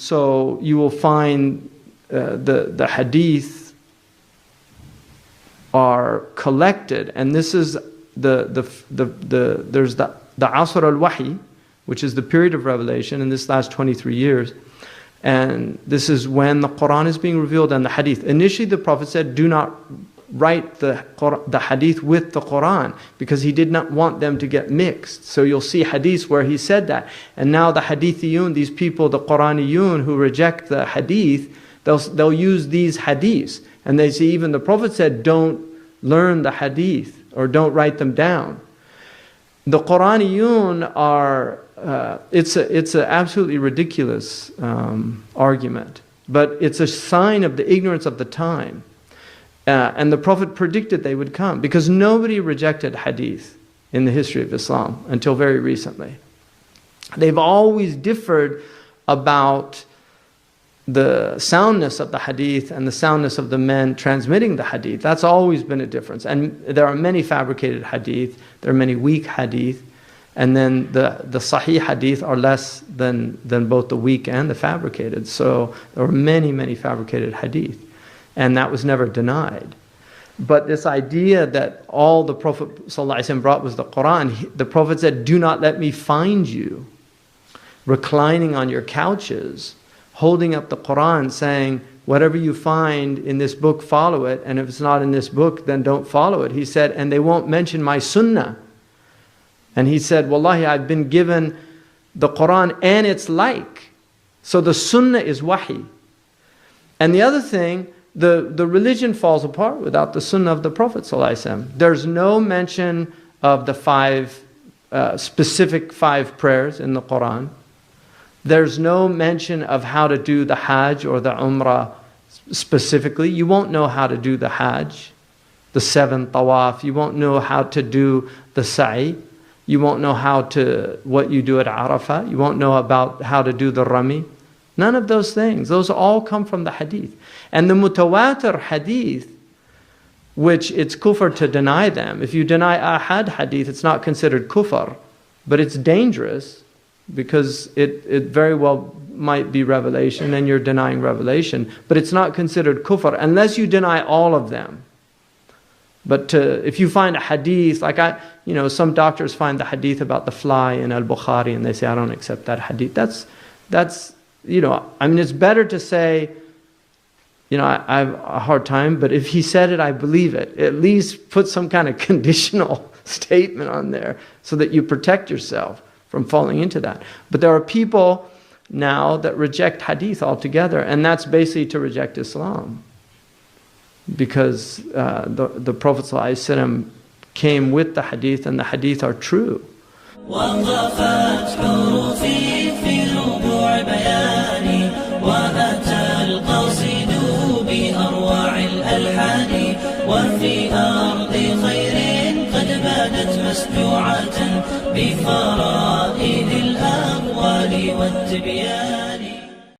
So you will find the hadith are collected, and this is there's the Asr al-Wahi, which is the period of revelation, and this lasts 23 years. And this is when the Qur'an is being revealed and the hadith. Initially the Prophet said, do not write the hadith with the Qur'an, because he did not want them to get mixed. So you'll see hadiths where he said that. And now the hadithiyun, these people, the Quraniyoon, who reject the hadith, they'll use these hadiths. And they say, even the Prophet said, don't learn the hadith or don't write them down. The Quraniyoon are, it's an absolutely ridiculous argument, but it's a sign of the ignorance of the time. And the Prophet predicted they would come, because nobody rejected hadith in the history of Islam until very recently. They've always differed about the soundness of the hadith and the soundness of the men transmitting the hadith. That's always been a difference. And there are many fabricated hadith, there are many weak hadith, and then the sahih hadith are less than both the weak and the fabricated. So there are many, many fabricated hadith. And that was never denied. But this idea that all the Prophet ﷺ brought was the Qur'an, the Prophet said, do not let me find you reclining on your couches, holding up the Qur'an, saying, whatever you find in this book, follow it. And if it's not in this book, then don't follow it. He said, and they won't mention my sunnah. And he said, wallahi, I've been given the Qur'an and its like. So the sunnah is wahi. And the other thing, the religion falls apart without the sunnah of the Prophet ﷺ. There's no mention of the specific five prayers in the Qur'an. There's no mention of how to do the Hajj or the Umrah specifically. You won't know how to do the Hajj, the 7 tawaf. You won't know how to do the Sa'i. You won't know what you do at Arafah. You won't know about how to do the Rami. None of those things. Those all come from the hadith. And the mutawatir hadith, which it's kufr to deny them. If you deny ahad hadith, it's not considered kufr, but it's dangerous because it very well might be revelation and you're denying revelation, but it's not considered kufr unless you deny all of them. But if you find a hadith, like some doctors find the hadith about the fly in Al-Bukhari and they say, I don't accept that hadith. That's it's better to say, I have a hard time, but if he said it, I believe it. At least put some kind of conditional statement on there so that you protect yourself from falling into that. But there are people now that reject hadith altogether, and that's basically to reject Islam. Because the Prophet ﷺ came with the hadith, and the hadith are true. وقفت حروفي في ربوع بياني وأتى القصيد بأروع الألحان وفي أرض خير قد بادت مسجوعة بفرائد الأقوال والتبيان.